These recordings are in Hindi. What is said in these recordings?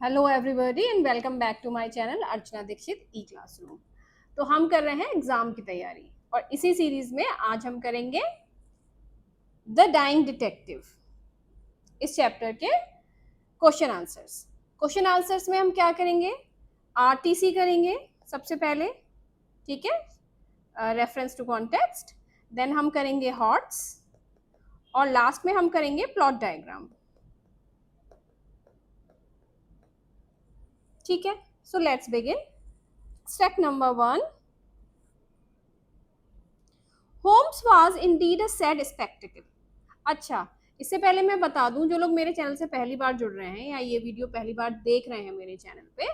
Hello everybody and welcome back to my channel Archana Dixit e classroom. तो हम कर रहे हैं एग्जाम की तैयारी और इसी सीरीज में आज हम करेंगे द डाइंग डिटेक्टिव, इस चैप्टर के क्वेश्चन आंसर्स। क्वेश्चन आंसर्स में हम क्या करेंगे? आरटीसी करेंगे सबसे पहले, ठीक है, रेफरेंस टू कॉन्टेक्स्ट। देन हम करेंगे हॉट्स और लास्ट में हम करेंगे प्लॉट डायग्राम। ठीक है, so let's begin. Step number 1, Holmes was indeed a sad spectacle. अच्छा, इससे पहले मैं बता दूं, जो लोग मेरे चैनल से पहली बार जुड़ रहे हैं या ये वीडियो पहली बार देख रहे हैं मेरे चैनल पे,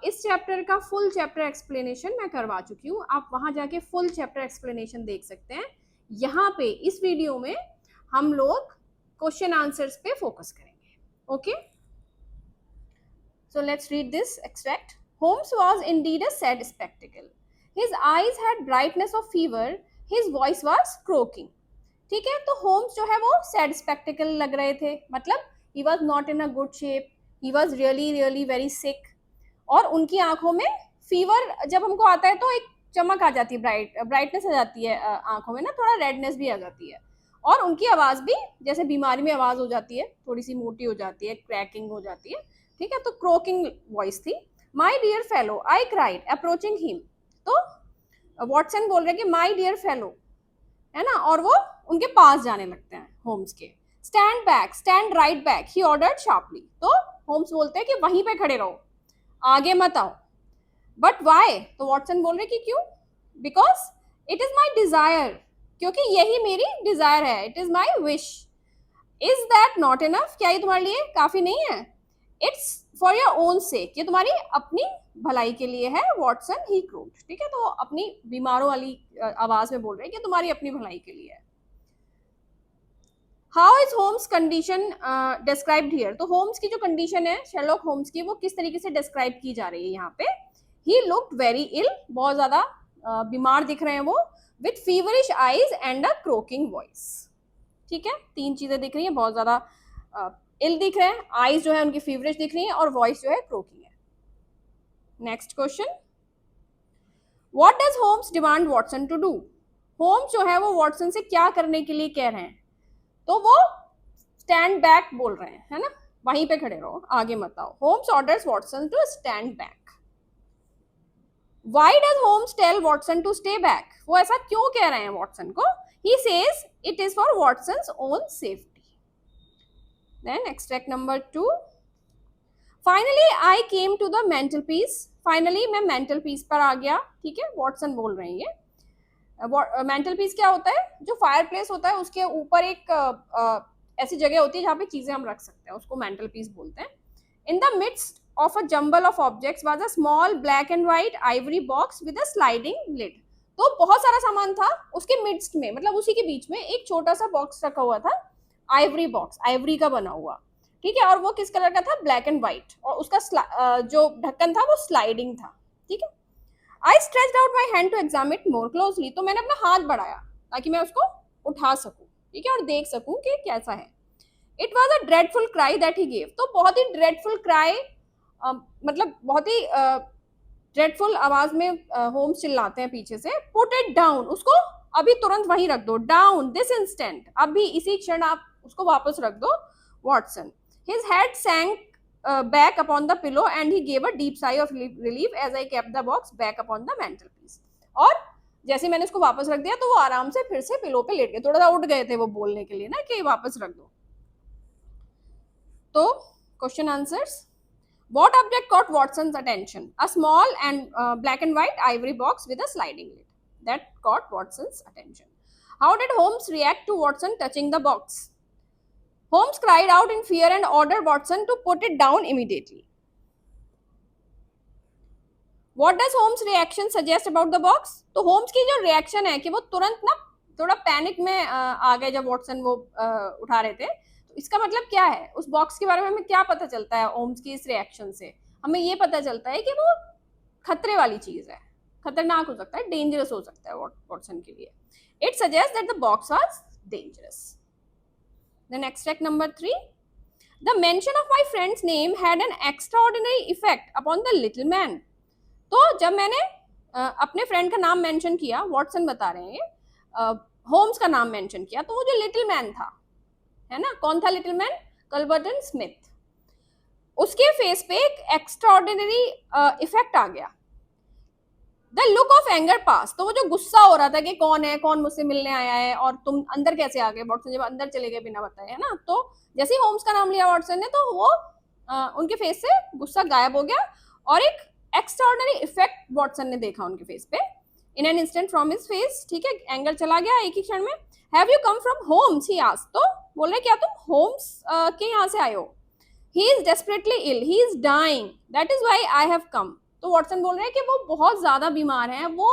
इस चैप्टर का फुल चैप्टर एक्सप्लेनेशन मैं करवा चुकी हूँ। आप वहां जाके फुल चैप्टर एक्सप्लेनेशन देख सकते हैं। यहाँ पे इस वीडियो में हम लोग क्वेश्चन आंसर्स पे फोकस करेंगे। Okay, so let's read this extract. Holmes was indeed a sad spectacle. His eyes had brightness of fever. His voice was croaking. ठीक है, तो होम्स जो है वो सैड स्पेक्टिकल लग रहे थे, मतलब he was not in a good shape, he was really really very sick, और उनकी आंखों में फीवर जब हमको आता है तो एक चमक आ जाती है, ब्राइटनेस आ जाती है आंखों में ना, थोड़ा रेडनेस भी आ जाती है, और उनकी आवाज भी जैसे बीमारी में आवाज हो जाती है, थोड़ी सी मोटी हो जाती है, क्रैकिंग हो जाती है। ठीक है, तो क्रोकिंग वॉइस थी। My dear fellow, I cried approaching him. तो वॉटसन बोल रहे कि माई डियर फेलो, है ना, और वो उनके पास जाने लगते हैं होम्स के। Stand back, stand right back, he ordered sharply. तो होम्स बोलते हैं कि वहीं पे खड़े रहो, आगे मत आओ। But why? तो वॉटसन बोल रहे कि क्यों? Because it is my desire, क्योंकि यही मेरी डिजायर है, it is my wish. Is that not enough? क्या ये तुम्हारे लिए काफी नहीं है? इट्स फॉर योर ओन सेक, ये तुम्हारी अपनी भलाई के लिए है। वॉटसन ही क्रोड। ठीक है, तो अपनी बीमारों वाली आवाज में बोल रहे हैं कि तुम्हारी अपनी भलाई के लिए है। How is Holmes condition described here? तो होम्स की जो कंडीशन है, शेरलॉक होम्स की, वो किस तरीके से डिस्क्राइब की जा रही है यहाँ पे? ही लुक्ड वेरी इल, बहुत ज्यादा बीमार दिख रहे हैं वो, with feverish eyes and a croaking voice. ठीक है, तीन चीजें दिख रही हैं, बहुत ज्यादा इल दिख रहे हैं, आईज जो है उनकी फीवरिश दिख रही है, और वॉइस जो है क्रोकिंग है। Next question, what does Holmes demand Watson to do? Holmes जो है वो वॉटसन से क्या करने के लिए कह रहे हैं? तो वो स्टैंड बैक बोल रहे हैं, है ना, वहीं पे खड़े रहो, आगे मत आओ। Holmes orders Watson to stand back. Why does Holmes tell Watson to stay back? वो ऐसा क्यों कह रहे हैं वॉटसन को? He says it is for Watson's own safety. Then extract number 2. Finally I came to the mental peace. Finally मैं mental peace पर आ गया। ठीक है, वॉटसन बोल रहे हैं ये। मेंटल पीस क्या होता है? जो फायर प्लेस होता है उसके ऊपर एक ऐसी जगह होती है जहाँ पे चीजें हम रख सकते हैं, उसको मेंटल पीस बोलते हैं। In the midst of a jumble of objects was a small black and white ivory box with a sliding lid. तो बहुत सारा सामान था, उसके मिडस्ट में, मतलब उसी के बीच में एक छोटा सा बॉक्स रखा हुआ था, आइवरी बॉक्स, आइवरी का बना हुआ। ठीक है, और वो किस कलर का था? ब्लैक एंड व्हाइट, और उसका जो ढक्कन था वो स्लाइडिंग था। ठीक है, I stretched out my hand to examine it more closely. तो मैंने अपना हाथ बढ़ाया ताकि मैं उसको उठा सकूं, ठीक है, और देख सकूं कि कैसा है। It was a dreadful cry that he gave. तो बहुत ही ड्रेडफुल क्राई, मतलब बहुत ही ड्रेडफुल आवाज में होम्स चिल्लाते हैं पीछे से। पुट इट डाउन, उसको अभी तुरंत वहीं रख दो, डाउन दिस इंस्टेंट, अभी इसी क्षण आप उसको वापस रख दो। Watson, his head sank back upon the pillow and he gave a deep sigh of relief as I kept the box back upon the mantelpiece. और जैसे मैंने उसको वापस रख दिया तो वो आराम से फिर से पिलो पे लेट गए, थोड़ा सा उठ गए थे वो बोलने के लिए ना कि वापस रख दो। तो question answers, what object caught Watson's attention? A small and black and white ivory box with a sliding lid. That caught Watson's attention. How did Holmes react to Watson touching the box? Holmes cried out in fear and ordered Watson to put it down immediately. What does Holmes' reaction suggest about the box? तो होम्स की जो रिएक्शन है कि वो तुरंत ना थोड़ा पैनिक में आ गए जब वॉटसन वो उठा रहे थे। तो इसका मतलब क्या है? उस बॉक्स के बारे में हमें क्या पता चलता है होम्स की इस रिएक्शन से? हमें ये पता चलता है कि वो खतरे वाली चीज है, खतरनाक हो सकता है, डेंजरस हो सकता है वॉटसन के लिए। It suggest that the box was dangerous. Then extract number 3, the mention of my friend's name had an extraordinary effect upon the little man. तो जब मैंने अपने फ्रेंड का नाम मेंशन किया, वॉटसन बता रहे हैं, होम्स का नाम मेंशन किया, तो वो जो लिटिल मैन था, है ना, कौन था लिटिल मैन? कल्बर्टन स्मिथ। उसके फेस पे एक एक्स्ट्राऑर्डिनरी इफेक्ट आ गया। द लुक ऑफ एंगर पास, तो वो जो गुस्सा हो रहा था कि कौन है, कौन मुझसे मिलने आया है और तुम अंदर कैसे आ गए, वॉटसन जब अंदर चले गए बिना बताए, है ना, तो जैसे ही होम्स का नाम लिया वॉटसन ने, तो वो उनके फेस से गुस्सा गायब हो गया और एक एक्स्ट्राऑर्डिनरी इफेक्ट वॉटसन ने देखा उनके फेस पे। In an instant from his face, ठीक है, एंगर चला गया एक ही क्षण में। Have you come from Holmes, he asked, तो बोल रहे क्या तुम होम्स के यहाँ से आए हो? He is desperately ill, he is dying, that is why I have come. तो वॉटसन बोल रहे हैं कि वो बहुत ज्यादा बीमार हैं, वो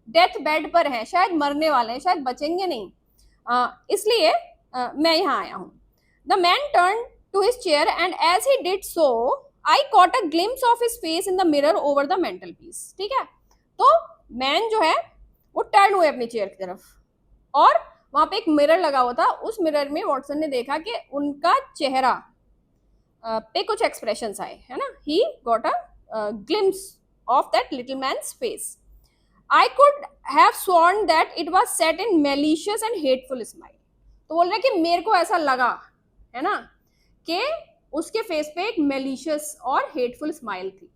डेथ बेड पर हैं, शायद मरने वाले हैं, शायद बचेंगे नहीं, इसलिए मैं यहाँ आया हूँ। The man turn to his chair and as he did so I caught a glimpse of his face in the mirror over the mantelpiece. ठीक है, तो मैन जो है वो टर्न हुए अपनी चेयर की तरफ और वहां पे एक मिरर लगा हुआ था। उस मिरर में वॉटसन ने देखा कि उनका चेहरा पे कुछ एक्सप्रेशंस आए, है ना। He got a glimpse of that little man's face. I could have sworn that it was set in malicious and hateful smile. तो बोल रहे कि मेरे को ऐसा लगा, है ना, कि उसके फेस पे एक मैलिशियस और हेटफुल स्माइल थी,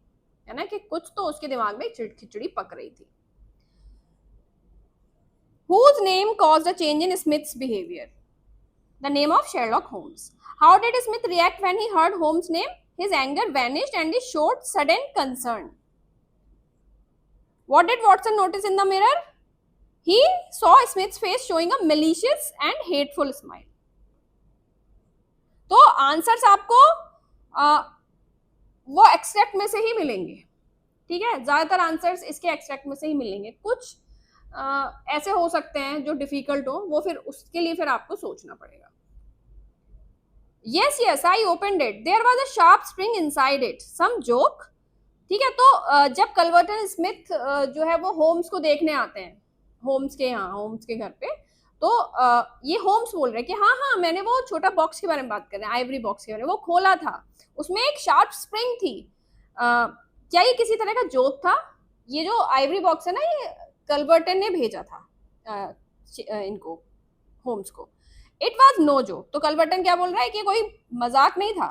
है ना, कि कुछ तो उसके दिमाग में खिचड़ी पक रही थी। Whose name caused a change in Smith's behavior? The name of Sherlock Holmes. How did Smith react when he heard Holmes' name? His anger vanished and he showed sudden concern. What did Watson notice in the mirror? He saw Smith's face showing a malicious and hateful smile. तो आंसर्स आपको वो एक्सट्रैक्ट में से ही मिलेंगे, ठीक है, ज्यादातर आंसर्स इसके एक्सट्रैक्ट में से ही मिलेंगे। कुछ ऐसे हो सकते हैं जो डिफिकल्ट हो, वो फिर उसके लिए फिर आपको सोचना पड़ेगा। Yes, yes, I opened it. There was a sharp spring inside it. Some joke. ठीक है, तो जब कल्वर्टन स्मिथ जो है वो होम्स को देखने आते हैं, होम्स के यहाँ, होम्स के घर पे, तो ये होम्स बोल रहे हैं कि हाँ हाँ मैंने वो छोटा बॉक्स के बारे में बात कर रहे हैं, आइवरी बॉक्स के बारे में, वो खोला था, उसमें एक शार्प स्प्रिंग थी। क्या ये किसी तरह का जोक था? ये जो आइवरी बॉक्स है ना, ये कल्वर्टन ने भेजा था इनको, होम्स को। इट वॉज नो जोक, तो कल्वर्टन क्या बोल रहा है कि कोई मजाक नहीं था।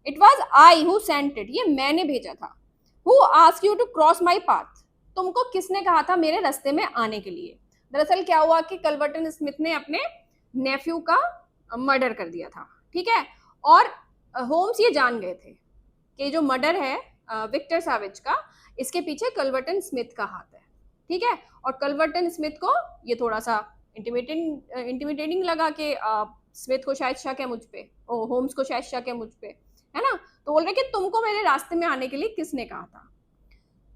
It was I who sent it, ये मैंने भेजा था। Who ask you to cross my path, तुमको किसने कहा था मेरे रास्ते में आने के लिए? दरअसल क्या हुआ कि कल्वर्टन स्मिथ ने अपने नेफ्यू का मर्डर कर दिया था, ठीक है, और होम्स ये जान गए थे कि जो मर्डर है विक्टर सैवेज का, इसके पीछे कल्वर्टन स्मिथ का हाथ है, ठीक है। और कल्वर्टन स्मिथ को ये थोड़ा सा इंटिमिडेटिंग लगा कि स्मिथ को शायद शक है मुझ पे, होम्स को शायद शक है मुझ पे, है ना, तो बोल रहे कि तुमको मेरे रास्ते में आने के लिए किसने कहा था?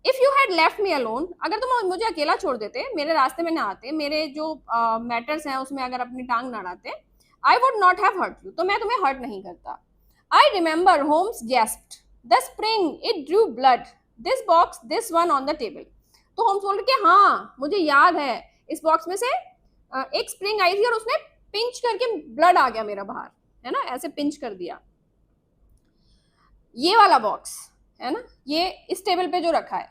If you had left me alone, अगर तुम मुझे अकेला छोड़ देते, मेरे रास्ते में ना आते, मेरे जो मैटर्स हैं उसमें अगर अपनी टांग ना अड़ाते, I would not have hurt you, तो मैं तुम्हें हर्ट नहीं करता। I remember, Holmes gasped, the spring it drew blood, this box, this one on the table. तो होम्स बोल रहे कि हाँ मुझे याद है, इस बॉक्स में से एक स्प्रिंग आई थी और उसने पिंच करके ब्लड आ गया मेरा बाहर, है ना, ऐसे पिंच कर दिया। ये वाला बॉक्स है ना, ये इस टेबल पे जो रखा है,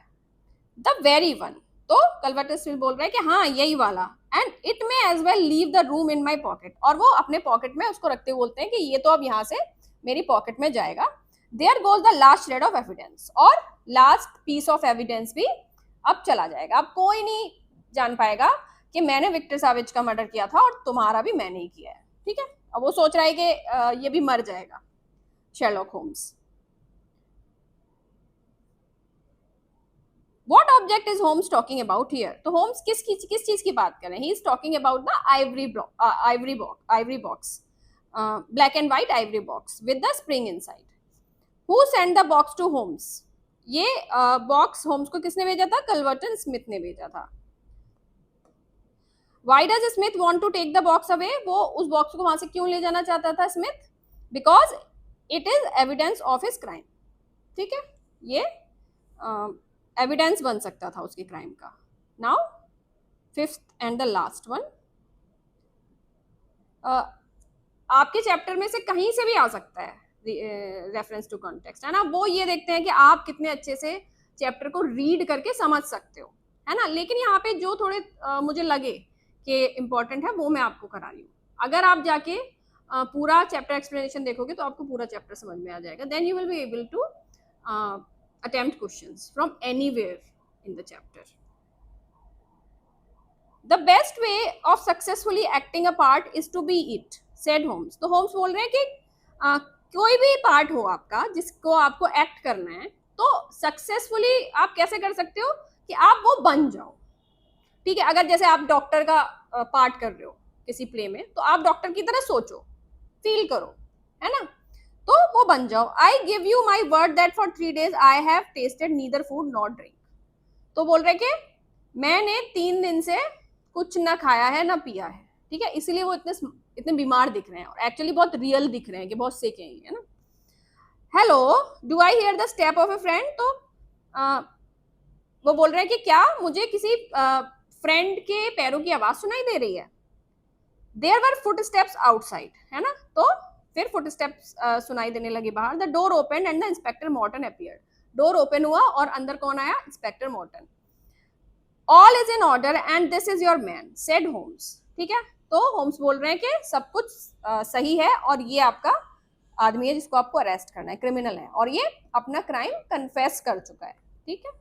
द वेरी वन। तो कल्वर्टन स्मिथ बोल रहा है कि हाँ यही वाला, and it may as well leave the room in my pocket, और वो अपने पॉकेट में उसको रखते हुए बोलते हैं कि ये तो अब यहाँ से मेरी पॉकेट में जाएगा। There goes the last shred of evidence, और लास्ट पीस ऑफ एविडेंस भी अब चला जाएगा। अब कोई नहीं जान पाएगा कि मैंने विक्टर सैवेज का मर्डर किया था और तुम्हारा भी मैंने ही किया है, ठीक है। अब वो सोच रहा है कि ये भी मर जाएगा, Sherlock Holmes. What object is Holmes talking about here? तो होम्स किस चीज की बात कर रहे हैं? He is talking about the ivory box, black and white ivory box with the spring inside. Who sent the box to Holmes? ये बॉक्स होम्स को किसने भेजा था? कल्वर्टन स्मिथ ने भेजा था। Why does Smith want to take the box away? वो उस बॉक्स को वहां से क्यों ले जाना चाहता था Smith? Because it is evidence of his crime. ठीक है, ये एविडेंस बन सकता था उसके क्राइम का। Now fifth and the last one, आपके चैप्टर में से कहीं से भी आ सकता है, रेफरेंस टू कॉन्टेक्स्ट, है ना। वो ये देखते हैं कि आप कितने अच्छे से चैप्टर को रीड करके समझ सकते हो, है ना। लेकिन यहाँ पे जो थोड़े मुझे लगे कि इम्पोर्टेंट है वो मैं आपको करा रही हूँ। अगर आप जाके पूरा चैप्टर एक्सप्लेनेशन देखोगे तो आपको पूरा चैप्टर समझ में आ जाएगा। Then you will be able to attempt questions from anywhere in the chapter. The best way of successfully acting a part is to be it, said Holmes. तो Holmes बोल रहे हैं कि कोई भी पार्ट हो आपका जिसको आपको एक्ट करना है, तो सक्सेसफुली आप कैसे कर सकते हो कि आप वो बन जाओ। ठीक है, अगर जैसे आप डॉक्टर का पार्ट कर रहे हो किसी प्ले में, तो आप डॉक्टर की तरह सोचो, फील करो, है ना, तो वो बन जाओ। I give you my word that for 3 days I have tested neither food not drink. तो बोल रहे कि मैंने 3 दिन से कुछ ना खाया है ना पिया है, ठीक है, इसीलिए वो इतने बीमार दिख रहे हैं, और एक्चुअली बहुत रियल दिख रहे हैं कि बहुत सिक हैं, है ना। Hello, do I hear the step of A friend. तो वो बोल रहे हैं कि क्या मुझे किसी फ्रेंड के पैरों की आवाज सुनाई दे रही है। There were footsteps outside, है ना। तो फिर फुट स्टेप्स सुनाई देने लगी बाहर। The door open and the inspector Morton appeared. Door open हुआ और अंदर कौन आया, inspector Morton. All is in order and this is your man, said Holmes. ठीक है, तो होम्स बोल रहे हैं कि सब कुछ सही है और ये आपका आदमी है जिसको आपको अरेस्ट करना है, क्रिमिनल है, और ये अपना क्राइम कन्फेस कर चुका है। ठीक है,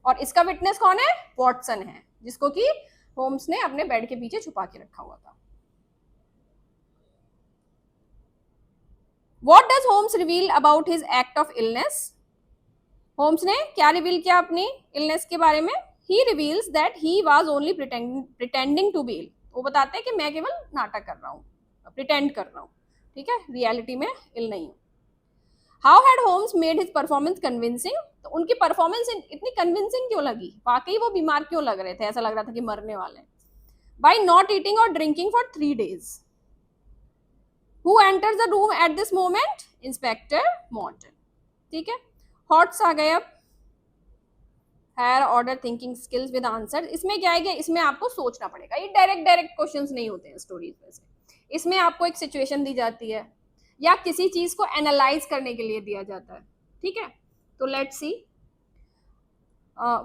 और इसका विटनेस कौन है, वॉटसन है, जिसको कि होम्स ने अपने बेड के पीछे छुपा के रखा हुआ था। What does Holmes reveal about his act of illness? Holmes ने क्या रिवील किया अपनी इलनेस के बारे में। He reveals that he was only pretending to be ill. वो बताते हैं कि मैं केवल नाटक कर रहा हूँ, प्रिटेंड कर रहा हूँ, ठीक है, रियलिटी में इल नहीं हूँ। How had Holmes made his performance convincing? तो उनकी परफॉर्मेंस इतनी कन्विंसिंग क्यों लगी, वाकई वो बीमार क्यों लग रहे थे, ऐसा लग रहा था कि मरने वाले हैं। By not eating or drinking for 3 days. Who enters the room at this moment? Inspector Morton. ठीक है, हॉट्स आ गए अब। Higher order thinking skills with answer. इसमें क्या है कि इसमें आपको सोचना पड़ेगा, ये डायरेक्ट क्वेश्चंस नहीं होते हैं स्टोरीज में से। इसमें आपको एक सिचुएशन दी जाती है या किसी चीज को एनालाइज करने के लिए दिया जाता है। ठीक है, तो let's see.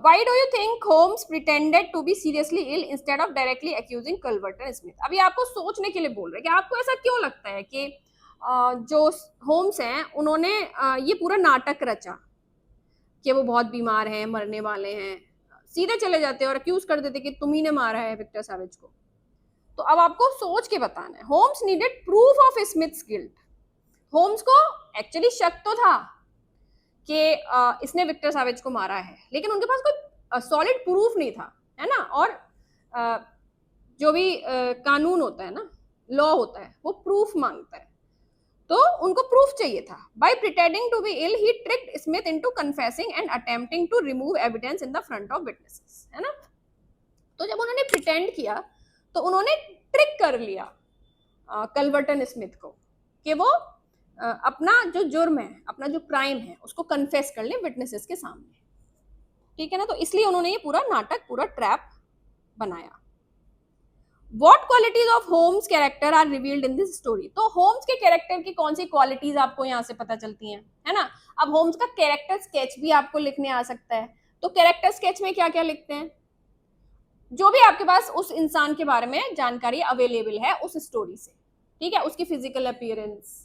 Why do you think Holmes pretended to be seriously ill instead of directly accusing Culverton Smith? अभी आपको सोचने के लिए बोल रहे हैं कि आपको ऐसा क्यों लगता है कि जो होम्स हैं उन्होंने ये पूरा नाटक रचा कि वो बहुत बीमार हैं, मरने वाले हैं, सीधे चले जाते और अक्यूज कर देते कि तुम ही ने मारा है विक्टर सैवेज को। तो अब आपको सोच के बताना है। Holmes needed proof of Smith's guilt. Holmes को एक्चुअली शक तो था कि इसने विक्टर सैवेज को मारा है, लेकिन उनके पास कोई सॉलिड प्रूफ नहीं था, है ना। और जो भी कानून होता है ना, लॉ होता है, वो प्रूफ मांगता है, तो उनको प्रूफ चाहिए था। By pretending to be ill he tricked Smith into confessing and attempting to remove evidence in the front of witnesses, है ना। तो जब उन्होंने प्रिटेंड किया तो उन्होंने ट्रिक कर लिया कल्वर्टन स्मिथ को कि वो अपना जो जुर्म है, अपना जो क्राइम है, उसको कन्फेस कर ले विटनेसेस के सामने। ठीक है ना, तो इसलिए उन्होंने ये पूरा नाटक, पूरा ट्रैप बनाया। What qualities of Holmes character are revealed in this story? तो होम्स के कैरेक्टर की कौन सी क्वालिटीज आपको यहाँ से पता चलती हैं, है ना। अब होम्स का कैरेक्टर स्केच भी आपको लिखने आ सकता है, तो कैरेक्टर स्केच में क्या क्या लिखते हैं, जो भी आपके पास उस इंसान के बारे में जानकारी अवेलेबल है उस स्टोरी से। ठीक है, उसकी फिजिकल अपीयरेंस,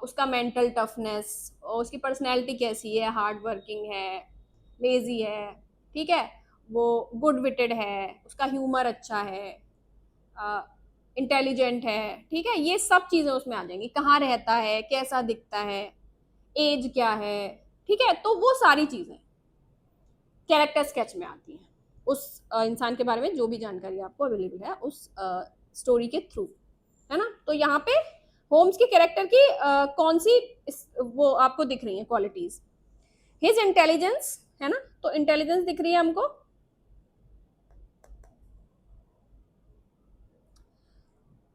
उसका मेंटल टफनेस, उसकी पर्सनैलिटी कैसी है, हार्ड वर्किंग है, लेजी है, ठीक है, वो गुड विटेड है, उसका ह्यूमर अच्छा है, इंटेलिजेंट है, ठीक है, ये सब चीजें उसमें आ जाएंगी। कहाँ रहता है, कैसा दिखता है, एज क्या है, ठीक है, तो वो सारी चीजें कैरेक्टर स्केच में आती हैं उस इंसान के बारे में जो भी जानकारी आपको अवेलेबल है उस स्टोरी के थ्रू, है ना। तो यहाँ पे होम्स के कैरेक्टर की कौन सी वो आपको दिख रही है क्वालिटीज। हिज इंटेलिजेंस, है ना, तो इंटेलिजेंस दिख रही है हमको।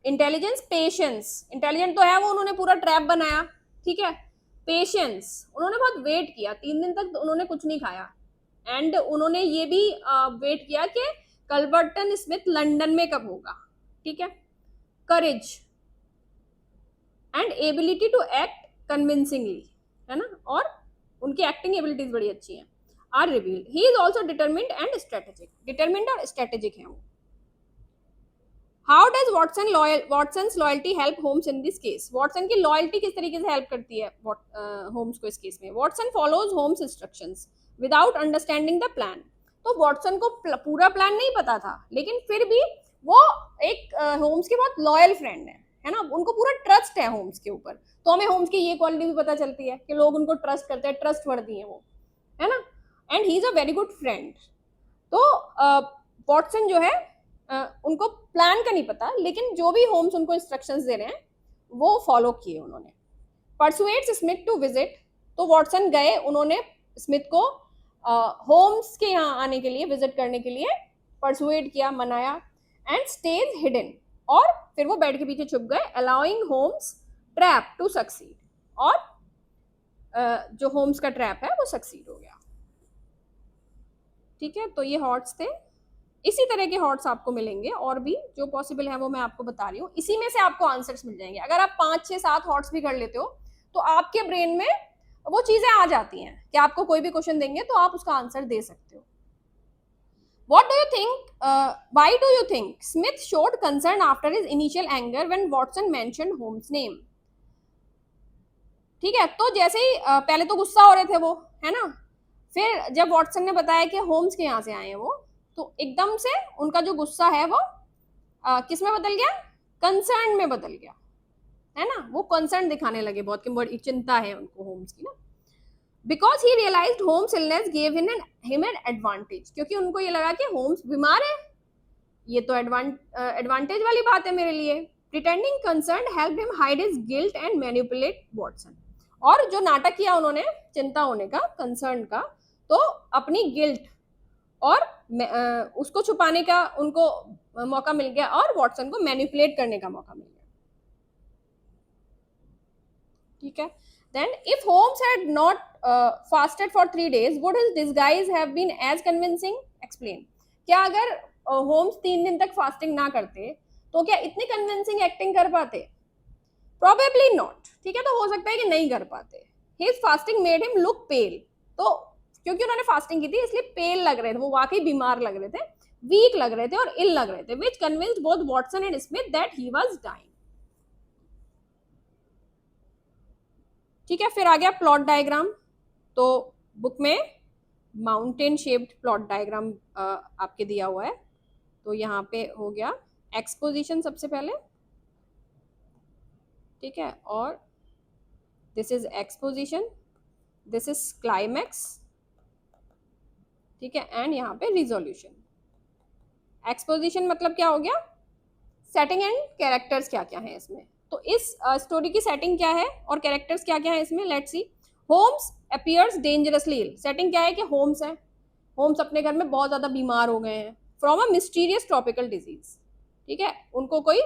इंटेलिजेंस, पेशेंस, इंटेलिजेंट तो है वो, उन्होंने पूरा ट्रैप बनाया, ठीक है। पेशेंस, उन्होंने बहुत वेट किया, 3 दिन तक उन्होंने कुछ नहीं खाया, एंड उन्होंने ये भी वेट किया कि कल्वर्टन स्मिथ लंदन में कब होगा, ठीक है। Courage and ability to act convincingly, है ना, और उनकी एक्टिंग एबिलिटीज बड़ी अच्छी हैं, are revealed. He is also determined and strategic, determined और स्ट्रेटेजिक है वो। How does Watson's loyalty help Holmes in this case? Watson की लॉयल्टी किस तरीके से हेल्प करती है होम्स को इस केस में? Watson follows Holmes instructions without understanding the plan. तो वॉटसन को पूरा प्लान नहीं पता था, लेकिन फिर भी वो एक होम्स के बहुत लॉयल फ्रेंड है ना, उनको पूरा ट्रस्ट है होम्स के ऊपर। तो हमें होम्स की ये क्वालिटी भी पता चलती है कि लोग उनको ट्रस्ट करते हैं, ट्रस्ट वर्दी है वो, है ना, and he is a very good friend. तो वॉटसन जो है उनको प्लान का नहीं पता, लेकिन जो भी होम्स उनको इंस्ट्रक्शंस दे रहे हैं वो फॉलो किए उन्होंने। परसुएट्स स्मिथ टू विजिट, तो वॉटसन गए, उन्होंने स्मिथ को होम्स के यहाँ आने के लिए, विजिट करने के लिए परसुएट किया, मनाया। एंड स्टेज हिडन, और फिर वो बेड के पीछे छुप गए, allowing Holmes trap to succeed, और जो होम्स का ट्रैप है वो सक्सीड हो गया। ठीक है, तो ये हॉट्स थे। इसी तरह के हॉट्स आपको मिलेंगे और भी जो पॉसिबल है वो मैं आपको बता रही हूँ। इसी में से आपको आंसर्स मिल जाएंगे। अगर आप 5, 6, 7 हॉट्स भी कर लेते हो तो आपके ब्रेन में वो चीजें आ जाती हैं कि आपको कोई भी क्वेश्चन देंगे तो आप उसका आंसर दे सकते हो। What do you think? Why do you think Smith showed concern after his initial anger when Watson mentioned Holmes' name? ठीक है, तो जैसे ही पहले तो गुस्सा हो रहे थे वो, है ना, फिर जब वॉटसन ने बताया कि होम्स के यहाँ से आए हैं वो, तो एकदम से उनका जो गुस्सा है वो किस में बदल गया? कंसर्न में बदल गया, है ना, वो कंसर्न दिखाने लगे बहुत कि बड़ी चिंता है उनको होम्स की ना। Because he realized Holmes illness give him an advantage, क्योंकि उनको ये लगा कि होम्स बीमार है, ये तो एडवांटेज वाली बात है मेरे लिए। Pretending concern help him hide his guilt and manipulate Watson, और जो नाटक किया उन्होंने चिंता होने का, कंसर्न का, तो अपनी गिल्ट और उसको छुपाने का उनको मौका मिल गया और वॉटसन को मैनिपुलेट करने का मौका मिल गया। ठीक है, then if Holmes had not fasted for 3 days would his disguise have been as convincing? Explain. क्या अगर होम्स 3 दिन तक फास्टिंग ना करते तो क्या इतनी कन्विंसिंग एक्टिंग कर पाते? Probably not. ठीक है, तो हो सकता है कि नहीं कर पाते। His fasting made him look pale, तो क्योंकि उन्होंने फास्टिंग की थी इसलिए पेल लग रहे थे, वो वाकई बीमार लग रहे थे, वीक लग रहे थे और इल लग रहे थे, which convinced both Watson and Smith that he was dying. ठीक है, फिर आ गया प्लॉट डायग्राम। तो बुक में माउंटेन शेप्ड प्लॉट डायग्राम आपके दिया हुआ है। तो यहाँ पे हो गया एक्सपोजिशन सबसे पहले, ठीक है, और this is exposition, this is climax, ठीक है, एंड यहाँ पे रिजोल्यूशन। एक्सपोजिशन मतलब क्या हो गया? सेटिंग एंड कैरेक्टर्स क्या क्या है इसमें। तो इस स्टोरी की सेटिंग क्या है और कैरेक्टर्स क्या क्या है इसमें, let's see. Holmes appears dangerously ill, setting क्या है कि होम्स है, होम्स अपने घर में बहुत ज्यादा बीमार हो गए हैं, from a mysterious tropical disease. ठीक है, उनको कोई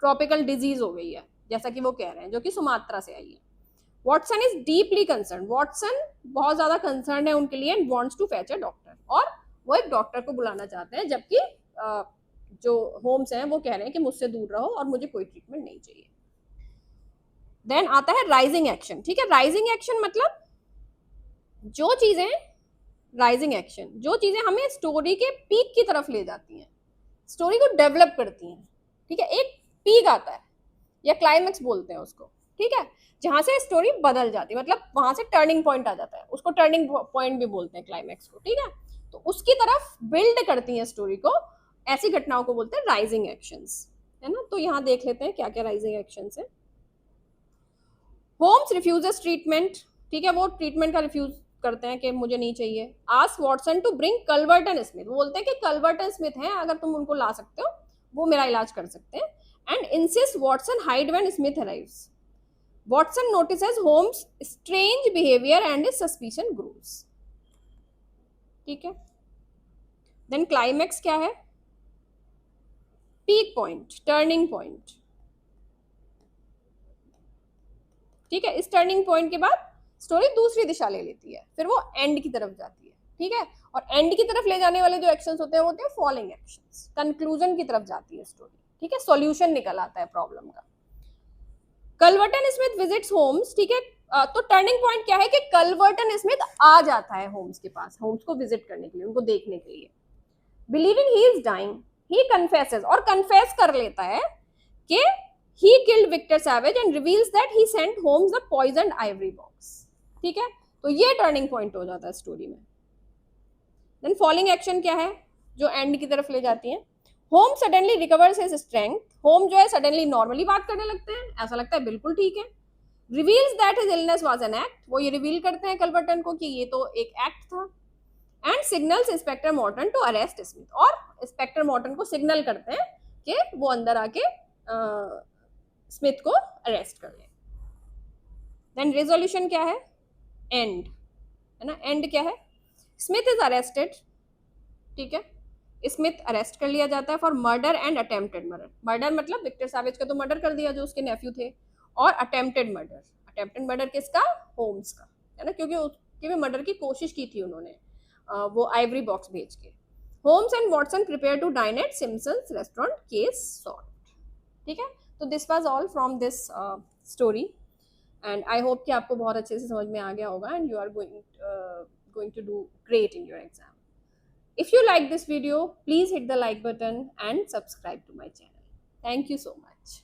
ट्रॉपिकल डिजीज हो गई है जैसा कि वो कह रहे हैं, जो कि सुमात्रा से आई है। Watson is deeply concern, Watson बहुत ज्यादा कंसर्न है उनके लिए, and wants to fetch a doctor, और वो एक डॉक्टर को बुलाना चाहते हैं, जबकि जो होम्स हैं वो कह रहे हैं कि मुझसे दूर रहो और मुझे कोई ट्रीटमेंट नहीं चाहिए। देन आता है राइजिंग एक्शन। ठीक है, राइजिंग एक्शन मतलब जो चीजें, राइजिंग एक्शन जो चीजें हमें स्टोरी के पीक की तरफ ले जाती हैं, स्टोरी को डेवलप करती हैं। ठीक है, एक पीक आता है या क्लाइमैक्स बोलते हैं उसको, ठीक है, जहां से स्टोरी बदल जाती है, मतलब वहां से टर्निंग पॉइंट आ जाता है, उसको टर्निंग पॉइंट भी बोलते हैं क्लाइमैक्स को। ठीक है, तो उसकी तरफ बिल्ड करती हैं स्टोरी को, ऐसी घटनाओं को बोलते हैं राइजिंग एक्शंस, है ना। तो यहाँ देख लेते हैं क्या क्या राइजिंग एक्शंस है। होम्स रिफ्यूजेस ट्रीटमेंट, ठीक है, वो ट्रीटमेंट का रिफ्यूज करते हैं कि मुझे नहीं चाहिए। Ask Watson to bring Culvert and Smith, वो बोलते हैं कि कल्वर्ट एंड स्मिथ हैं, अगर तुम उनको ला सकते हो वो मेरा इलाज कर सकते हैं। And insist Watson hide when Smith arrives. Watson notices Holmes' strange behavior and his suspicion grows. ठीक है, then climax क्या है? Peak point, turning point. ठीक है, इस टर्निंग पॉइंट के बाद स्टोरी दूसरी दिशा ले लेती है, फिर वो एंड की तरफ जाती है। ठीक है, और एंड की तरफ ले जाने वाले जो एक्शंस होते हैं वो होते हैं फॉलोइंग एक्शंस, कंक्लूजन की तरफ जाती है स्टोरी। ठीक है, सॉल्यूशन निकल आता है प्रॉब्लम का। Culvert and Smith visits Holmes, ठीक है, तो टर्निंग पॉइंट क्या है कि कल्वर्टन स्मिथ आ जाता है होम्स के पास, होम्स को विजिट करने के लिए, उनको देखने के लिए। Believing he is dying, he confesses, और कन्फेस कर लेता है कि he killed Victor Savage and reveals that he sent Holmes the poisoned ivory box. ठीक है, तो ये टर्निंग पॉइंट हो जाता है स्टोरी में। देन फॉलोइंग एक्शन क्या है जो एंड की तरफ ले जाती है? Home suddenly recovers his strength, home जो है सडनली नॉर्मली बात करने लगते हैं, ऐसा लगता है बिल्कुल ठीक है। Reveals that his illness was an act, वो ये रिवील करते हैं कल्वर्टन को कि ये तो एक एक्ट था। And signals inspector Morton to arrest Smith, और इंस्पेक्टर मॉर्टन को सिग्नल करते हैं कि वो अंदर आके स्मिथ को अरेस्ट कर ले। देन रेजोल्यूशन क्या है? एंड, है ना, एंड क्या है? स्मिथ इज अरेस्टेड, ठीक है, स्मिथ अरेस्ट कर लिया जाता है for murder and attempted murder. Murder मतलब विक्टर सैवेज का तो मर्डर कर दिया जो उसके नेफ्यू थे, और अटेम्प्टेड मर्डर, अटेम्प्टेड मर्डर किसका? होम्स का, है ना, क्योंकि उसकी भी मर्डर की कोशिश की थी उन्होंने, वो आइवरी बॉक्स भेज के। Holmes and Watson prepare to dine at Simpson's restaurant, case solved. ठीक है, तो this was all from this story, and I hope कि आपको बहुत अच्छे से समझ में आ गया होगा, and you are going to do great in your exam. If you like this video, please hit the like button and subscribe to my channel. Thank you so much.